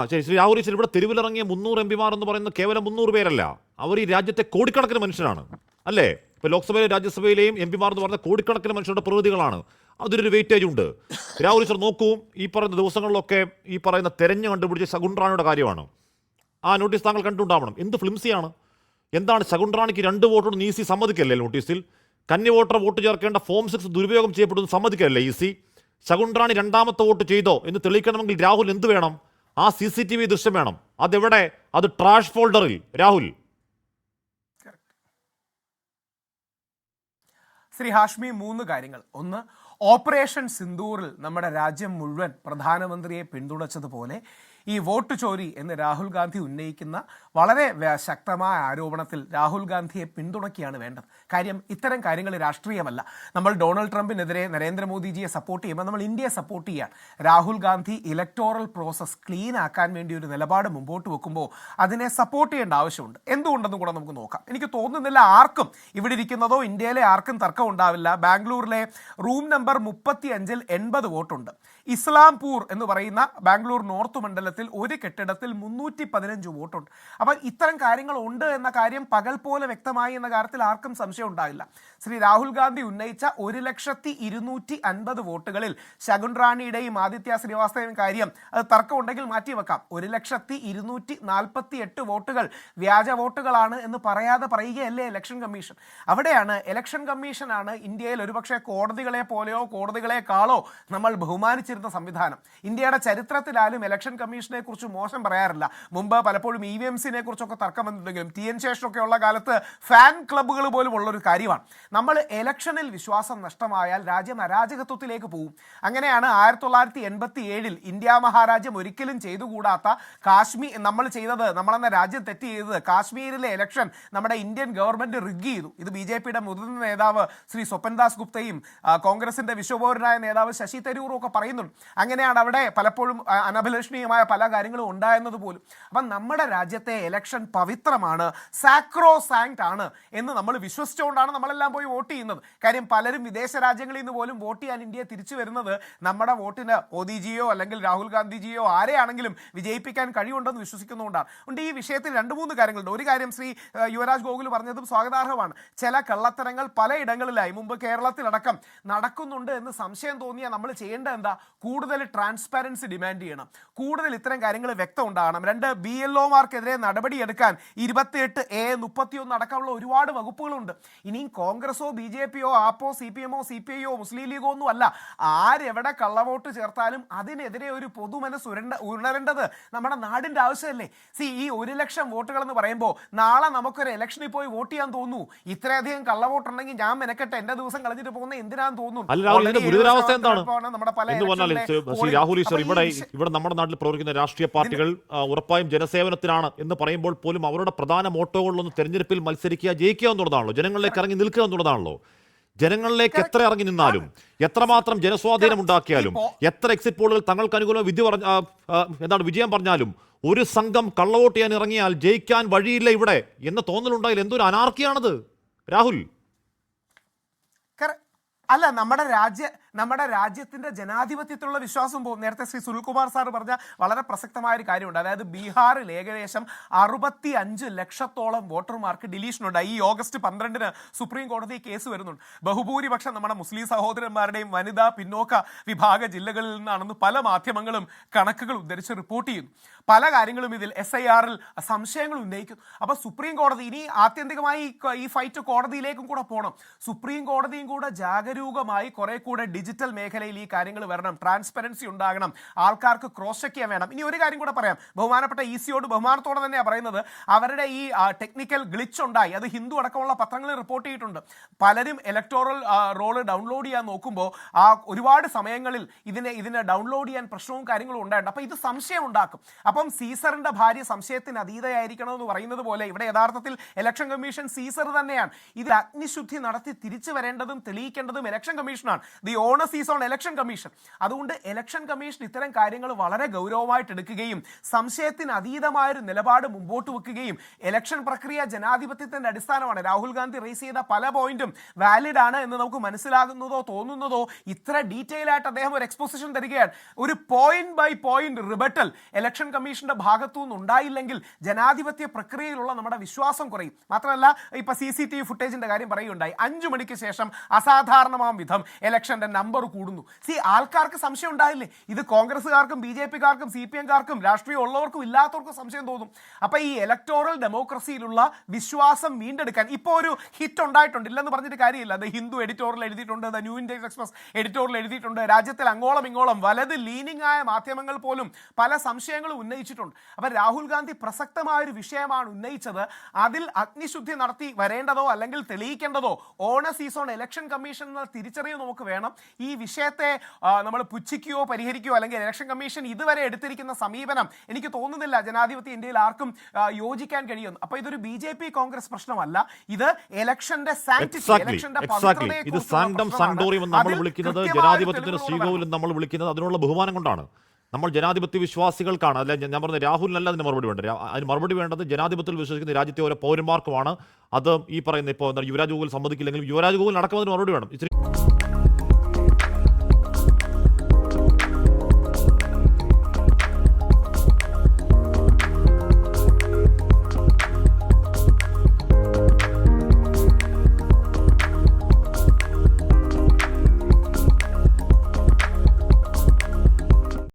ശരി, ശ്രീ രാഹുൽ ഈശ്വർ, ഇവിടെ തെരുവിലിറങ്ങിയ 300 എംപിമാർ എന്ന് പറയുന്നത് കേവലം 300 പേരല്ല. അവർ ഈ രാജ്യത്തെ കോടിക്കണക്കിന് മനുഷ്യരാണ്, അല്ലേ? ഇപ്പോൾ ലോക്സഭയിലെയും രാജ്യസഭയിലെയും എംപിമാർ എന്ന് പറഞ്ഞ കോടിക്കണക്കിന് മനുഷ്യരുടെ പ്രതിനിധികളാണ്. അതിനൊരു വെയിറ്റേജ് ഉണ്ട്. രാഹുൽ ഈശ്വർ നോക്കൂ, ഈ പറയുന്ന ദിവസങ്ങളിലൊക്കെ ഈ പറയുന്ന തെരഞ്ഞു കണ്ടുപിടിച്ച ശകുൻറാണിയുടെ കാര്യമാണ്. ആ നോട്ടീസ് താങ്കൾ കണ്ടുണ്ടാവണം. എന്ത് ഫ്ലിംസിയാണ്! എന്താണ് ശകുൻറാണിക്ക് 2 വോട്ടോട് ഈസി സമ്മതിക്കല്ലേ നോട്ടീസിൽ? കന്നി വോട്ടർ വോട്ട് ചേർക്കേണ്ട ഫോം 6 ദുരുപയോഗം ചെയ്യപ്പെടുന്നു സമ്മതിക്കല്ലേ ഈസി? ശകുൻറാണി 2ാമത്തെ വോട്ട് ചെയ്തോ എന്ന് തെളിയിക്കണമെങ്കിൽ രാഹുൽ എന്ത് വേണം? ആ CCTV ദൃശ്യം വേണം. അതെവിടെ? അത് ട്രാഷ് ഫോൾഡറിൽ. രാഹുൽ, ശ്രീ ഹാഷ്മി, 3 കാര്യങ്ങൾ. ഒന്ന്, ഓപ്പറേഷൻ സിന്ദൂറിൽ നമ്മുടെ രാജ്യം മുഴുവൻ പ്രധാനമന്ത്രിയെ പിന്തുണച്ചതുപോലെ ഈ വോട്ട് ചോരി എന്ന് രാഹുൽ ഗാന്ധി ഉന്നയിക്കുന്ന വളരെ ശക്തമായ ആരോപണത്തിൽ രാഹുൽ ഗാന്ധിയെ പിന്തുണയ്ക്കുകയാണ് വേണ്ടത്. കാര്യം ഇത്തരം കാര്യങ്ങൾ രാഷ്ട്രീയമല്ല. നമ്മൾ ഡൊണാൾഡ് ട്രംപിനെതിരെ നരേന്ദ്രമോദിജിയെ സപ്പോർട്ട് ചെയ്യുമ്പോൾ നമ്മൾ ഇന്ത്യയെ സപ്പോർട്ട് ചെയ്യുകയാണ്. Rahul Gandhi electoral process clean ആക്കാൻ വേണ്ടി ഒരു നിലപാട് മുമ്പോട്ട് വെക്കുമ്പോൾ അതിനെ സപ്പോർട്ട് ചെയ്യേണ്ട ആവശ്യമുണ്ട്. എന്തുകൊണ്ടെന്നും കൂടെ നമുക്ക് നോക്കാം. എനിക്ക് തോന്നുന്നില്ല ആർക്കും ഇവിടെ ഇരിക്കുന്നതോ ഇന്ത്യയിലെ ആർക്കും തർക്കം ഉണ്ടാവില്ല. ബാംഗ്ലൂരിലെ റൂം നമ്പർ 35-ൽ 80 വോട്ടുണ്ട്. ഇസ്ലാംപൂർ എന്ന് പറയുന്ന ബാംഗ്ലൂർ നോർത്ത് മണ്ഡലത്തിൽ ഒരു കെട്ടിടത്തിൽ 315 വോട്ടുണ്ട്. അപ്പോൾ ഇത്തരം കാര്യങ്ങൾ ഉണ്ട് എന്ന കാര്യം പകൽ പോലെ വ്യക്തമായി എന്ന കാര്യത്തിൽ ആർക്കും സംശയം ഉണ്ടാവില്ല. ശ്രീ രാഹുൽ ഗാന്ധി ഉന്നയിച്ച 1,250,050 വോട്ടുകളിൽ ശകുൻറാണിയുടെയും ആദിത്യ ശ്രീവാസ്തവയും കാര്യം അത് തർക്കമുണ്ടെങ്കിൽ മാറ്റിവെക്കാം. 1,248,048 വോട്ടുകൾ വ്യാജ വോട്ടുകളാണ് എന്ന് പറയാതെ പറയുകയല്ലേ ഇലക്ഷൻ കമ്മീഷൻ. അവിടെയാണ് ഇലക്ഷൻ കമ്മീഷനാണ് ഇന്ത്യയിൽ ഒരുപക്ഷെ കോടതികളെ പോലെയോ കോടതികളെക്കാളോ നമ്മൾ ബഹുമാനിച്ചിരുന്ന സംവിധാനം. ഇന്ത്യയുടെ ചരിത്രത്തിലാലും ഇലക്ഷൻ കമ്മീഷനെ കുറിച്ച് മോശം പറയാറില്ല. മുമ്പ് പലപ്പോഴും EVMസിനെ കുറിച്ചൊക്കെ തർക്കം വന്നിട്ടുണ്ടെങ്കിലും TN ശേഷമൊക്കെ ഉള്ള കാലത്ത് ഫാൻ ക്ലബ്ബുകൾ പോലും ഉള്ളൊരു കാര്യമാണ്. നമ്മൾ ഇലക്ഷനിൽ വിശ്വാസം നഷ്ടമായാൽ രാജ്യം അരാജകത്വത്തിലേക്ക് പോകും. അങ്ങനെയാണ് 1987-ൽ ഇന്ത്യ മഹാരാജ്യം ഒരിക്കലും ചെയ്തുകൂടാത്ത കാശ്മീർ നമ്മൾ ചെയ്തത്. നമ്മളെന്ന രാജ്യം തെറ്റ് ചെയ്തത് കാശ്മീരിലെ ഇലക്ഷൻ നമ്മുടെ ഇന്ത്യൻ ഗവൺമെന്റ് റിഗ് ചെയ്തു. ഇത് BJPയുടെ മുതിർന്ന നേതാവ് ശ്രീ സ്വപൻ ദാസ് ഗുപ്തയും കോൺഗ്രസിന്റെ വിശ്വപൗരനായ നേതാവ് ശശി തരൂറും ഒക്കെ പറയുന്നുണ്ട്. അങ്ങനെയാണ് അവിടെ പലപ്പോഴും അനഭിലഷണീയമായ പല കാര്യങ്ങളും ഉണ്ടായെന്നത് പോലും. അപ്പം നമ്മുടെ രാജ്യത്തെ ഇലക്ഷൻ പവിത്രമാണ്, സാക്രോ സാങ്ക്ട് ആണ് എന്ന് നമ്മൾ വിശ്വസിച്ചുകൊണ്ടാണ് നമ്മളെല്ലാം പോയി വോട്ട് ചെയ്യുന്നത്. കാര്യം പലരും വിദേശ രാജ്യങ്ങളിൽ നിന്ന് പോലും വോട്ട് ചെയ്യാൻ ഇന്ത്യ തിരിച്ചു വരുന്നത് നമ്മുടെ വോട്ടിന് മോദിജിയോ അല്ലെങ്കിൽ രാഹുൽ ഗാന്ധിജിയോ ആരെയാണെങ്കിലും വിജയിപ്പിക്കാൻ കഴിവുണ്ടെന്ന് വിശ്വസിക്കുന്നതുകൊണ്ടാണ്. അതുകൊണ്ട് ഈ വിഷയത്തിൽ 2-3 കാര്യങ്ങളുണ്ട്. ഒരു കാര്യം ശ്രീ യുവരാജ് ഗോകുൽ പറഞ്ഞതും സ്വാഗതാർഹമാണ്. ചില കള്ളത്തരങ്ങൾ പലയിടങ്ങളിലായി മുമ്പ് കേരളത്തിലടക്കം നടക്കുന്നുണ്ട് എന്ന് സംശയം തോന്നിയാൽ നമ്മൾ ചെയ്യേണ്ടത് എന്താ? കൂടുതൽ ട്രാൻസ്പാരൻസി ഡിമാൻഡ് ചെയ്യണം. കൂടുതൽ ഇത്തരം കാര്യങ്ങൾ വ്യക്തം ഉണ്ടാകണം. 2, BLOമാർക്കെതിരെ നടപടിയെടുക്കാൻ 28A 31 അടക്കമുള്ള ഒരുപാട് വകുപ്പുകളുണ്ട്. ഇനിയും കോൺഗ്രസോ BJPയോ ആപ്പോ CPMോ CPIയോ മുസ്ലിം ലീഗോ ഒന്നും അല്ല. ആരെവിടെ കള്ളവോട്ട് ചേർത്താലും അതിനെതിരെ ഒരു പൊതുമനസ് ഉണരേണ്ടത് നമ്മുടെ നാടിൻ്റെ ആവശ്യമല്ലേ? ഈ 1,00,000 വോട്ടുകൾ എന്ന് പറയുമ്പോൾ നാളെ നമുക്കൊരു ഇലക്ഷനിൽ പോയി വോട്ട് ചെയ്യാൻ തോന്നുന്നു. ഇത്രയധികം കള്ളവോട്ടുണ്ടെങ്കിൽ ഞാൻ മെനക്കെട്ട് എൻ്റെ ദിവസം കളഞ്ഞിട്ട് പോകുന്ന എന്തിനാന്ന് തോന്നുന്നു. രാഹുൽ ഈശ്വർ, ഇവിടെ നമ്മുടെ നാട്ടിൽ പ്രവർത്തിക്കുന്ന രാഷ്ട്രീയ പാർട്ടികൾ ഉറപ്പായും ജനസേവനത്തിനാണ് എന്ന് പറയുമ്പോൾ പോലും അവരുടെ പ്രധാന മോട്ടോകളിലൊന്ന് തെരഞ്ഞെടുപ്പിൽ മത്സരിക്കുക, ജയിക്കുക എന്നുള്ളതാണല്ലോ. ജനങ്ങളിലേക്ക് ഇറങ്ങി നിൽക്കുക എന്നുള്ളതാണല്ലോ. ജനങ്ങളിലേക്ക് എത്ര ഇറങ്ങി നിന്നാലും, എത്രമാത്രം ജനസ്വാധീനം ഉണ്ടാക്കിയാലും, എത്ര എക്സിറ്റ് പോളുകൾ തങ്ങൾക്ക് അനുകൂലം വിജയം പറഞ്ഞാലും, ഒരു സംഘം കള്ളവോട്ട് ചെയ്യാൻ ഇറങ്ങിയാൽ ജയിക്കാൻ വഴിയില്ല ഇവിടെ എന്ന തോന്നലുണ്ടായാൽ എന്തൊരു അനാർക്കിയാണത് രാഹുൽ. അല്ല, നമ്മുടെ രാജ്യത്തിന്റെ ജനാധിപത്യത്തിലുള്ള വിശ്വാസം പോകും. നേരത്തെ ശ്രീ സുനിൽകുമാർ സാർ പറഞ്ഞ വളരെ പ്രസക്തമായ ഒരു കാര്യമുണ്ട്. അതായത് ബീഹാറിൽ ഏകദേശം 65 ലക്ഷത്തോളം വോട്ടർമാർക്ക് ഡിലീഷനുണ്ട്. ഈ ഓഗസ്റ്റ് 12-ന് സുപ്രീം കോടതി കേസ് വരുന്നുണ്ട്. ബഹുഭൂരിപക്ഷം നമ്മുടെ മുസ്ലിം സഹോദരന്മാരുടെയും വനിതാ പിന്നോക്ക വിഭാഗ ജില്ലകളിൽ നിന്നാണെന്ന് പല മാധ്യമങ്ങളും കണക്കുകൾ ഉദ്ധരിച്ച് റിപ്പോർട്ട് ചെയ്യുന്നു. പല കാര്യങ്ങളും ഇതിൽ SIRൽ സംശയങ്ങൾ ഉന്നയിക്കുന്നു. അപ്പോൾ സുപ്രീം കോടതി ഇനി ആത്യന്തികമായി ഈ ഫൈറ്റ് കോടതിയിലേക്കും കൂടെ പോകണം. സുപ്രീം കോടതിയും കൂടെ ജാഗരൂകമായി കുറെ കൂടെ ഡിജിറ്റൽ മേഖലയിൽ ഈ കാര്യങ്ങൾ വരണം. ട്രാൻസ്പെറൻസി ഉണ്ടാകണം. ആൾക്കാർക്ക് ക്രോസ് ചെക്ക് ചെയ്യാൻ വേണം. ഇനി ഒരു കാര്യം കൂടെ പറയാം. ബഹുമാനപ്പെട്ട ECയോട് ബഹുമാനത്തോടെ തന്നെയാണ് പറയുന്നത്. അവരുടെ ഈ ടെക്നിക്കൽ ഗ്ലിച്ച് ഉണ്ടായി. അത് ഹിന്ദു അടക്കമുള്ള പത്രങ്ങളിൽ റിപ്പോർട്ട് ചെയ്തിട്ടുണ്ട്. പലരും ഇലക്ടോറൽ റോള് ഡൗൺലോഡ് ചെയ്യാൻ നോക്കുമ്പോൾ ഒരുപാട് സമയങ്ങളിൽ ഇതിനെ ഡൗൺലോഡ് ചെയ്യാൻ പ്രശ്നവും കാര്യങ്ങളും ഉണ്ടായിട്ടുണ്ട്. അപ്പോൾ ഇത് സംശയം ഉണ്ടാക്കും. അപ്പം സീസറിന്റെ ഭാര്യ സംശയത്തിന് അതീതയായിരിക്കണമെന്ന് പറയുന്നത് പോലെ ഇവിടെ യഥാർത്ഥത്തിൽ ഇലക്ഷൻ കമ്മീഷൻ സീസർ തന്നെയാണ്. ഇത് അഗ്നിശുദ്ധി നടത്തി തിരിച്ചു വരേണ്ടതും തെളിയിക്കേണ്ടതും ഇലക്ഷൻ കമ്മീഷനാണ്. The onus is on election commission. അതുകൊണ്ട് ഇലക്ഷൻ കമ്മീഷൻ ഇത്തരം കാര്യങ്ങൾ വളരെ ഗൗരവമായിട്ട് എടുക്കുകയും സംശയത്തിന് അതീതമായൊരു നിലപാട് മുമ്പോട്ട് വെക്കുകയും ഇലക്ഷൻ പ്രക്രിയ ജനാധിപത്യത്തിന്റെ അടിസ്ഥാനമാണ്. രാഹുൽ ഗാന്ധി റേസ് ചെയ്ത പല പോയിന്റും വാലിഡ് ആണ് എന്ന് നമുക്ക് മനസ്സിലാകുന്നതോ തോന്നുന്നതോ ഇത്ര ഡീറ്റെയിൽ ആയിട്ട് അദ്ദേഹം ഒരു എക്സ്പോസിഷൻ തരികയാണ്. ഒരു point by point rebuttal election കമ്മീഷന്റെ ഭാഗത്തു നിന്ന് ഉണ്ടായില്ലെങ്കിൽ ജനാധിപത്യ പ്രക്രിയയിലുള്ള നമ്മുടെ വിശ്വാസം കുറയും. മാത്രമല്ല ഇപ്പൊ CCTV ഫുട്ടേജിന്റെ കാര്യം പറയുകയുണ്ടായി. 5 മണിക്ക് ശേഷം അസാധാരണമാം വിധം ഇലക്ഷന്റെ നമ്പർ കൂടുന്നു. ആൾക്കാർക്ക് സംശയം ഉണ്ടായില്ലേ? ഇത് കോൺഗ്രസ്സുകാർക്കും BJP-കാർക്കും CPM-കാർക്കും രാഷ്ട്രീയം ഉള്ളവർക്കും ഇല്ലാത്തവർക്കും സംശയം തോന്നും. അപ്പൊ ഈ ഇലക്ടോറൽ ഡെമോക്രസിയിലുള്ള വിശ്വാസം വീണ്ടെടുക്കാൻ ഇപ്പോൾ ഒരു ഹിറ്റ് ഉണ്ടായിട്ടുണ്ട്, ഇല്ലെന്ന് പറഞ്ഞിട്ട് കാര്യമില്ല. അത് ഹിന്ദു എഡിറ്റോറിയൽ എഴുതിയിട്ടുണ്ട്, the new Indian express editorial എഴുതിയിട്ടുണ്ട്. രാജ്യത്തിൽ അങ്ങോളം ഇങ്ങോളം വലത് ലീനിങ് ആയ മാധ്യമങ്ങൾ പോലും പല സംശയങ്ങളും ഉന്നയിച്ചിട്ടുണ്ട്. അപ്പൊ രാഹുൽ ഗാന്ധി പ്രസക്തമായ ഒരു വിഷയമാണ് ഉന്നയിച്ചത്. അതിൽ അഗ്നിശുദ്ധി നടത്തി വരേണ്ടതോ അല്ലെങ്കിൽ തെളിയിക്കേണ്ടതോ ഓണസീസ് ഓൺ ഇലക്ഷൻ കമ്മീഷൻ എന്ന തിരിച്ചറിവ് നമുക്ക് വേണം. ഈ വിഷയത്തെ നമ്മൾ പുച്ഛിക്കുകയോ പരിഹരിക്കുകയോ അല്ലെങ്കിൽ ഇലക്ഷൻ കമ്മീഷൻ ഇതുവരെ എടുത്തിരിക്കുന്ന സമീപനം എനിക്ക് തോന്നുന്നില്ല ജനാധിപത്യ ഇന്ത്യയിൽ ആർക്കും യോജിക്കാൻ കഴിയുന്നു. അപ്പൊ ഇതൊരു BJP കോൺഗ്രസ് പ്രശ്നമല്ല, ഇത് ഇലക്ഷന്റെ സാങ്ക്ടിറ്റി, ഇലക്ഷന്റെ പവിത്രതയെ ഇത് സാങ്ക്ടം സാങ്ക്ടോറിയം എന്ന് നമ്മൾ വിളിക്കുന്നത്, ജനാധിപത്യത്തിന്റെ ശ്രീകോവിലും നമ്മൾ വിളിക്കുന്നത് അതിനുള്ള ബഹുമാനം കൊണ്ടാണ്. നമ്മൾ ജനാധിപത്യ വിശ്വാസികൾക്കാണ്. അല്ല, ഞാൻ പറഞ്ഞ രാഹുലിനല്ല അതിന് മറുപടി വേണ്ടത്. അതിന് മറുപടി വേണ്ടത് ജനാധിപത്യത്തിൽ വിശ്വസിക്കുന്ന രാജ്യത്തെ ഓരോ പൗരന്മാർക്കുമാണ്. അത് ഈ പറയുന്ന ഇപ്പോൾ യുവരാജ് ഗോകുൽ സമ്മതിക്കില്ലെങ്കിലും യുവരാജ് ഗോകുൽ അടക്കം അതിന് മറുപടി വേണം.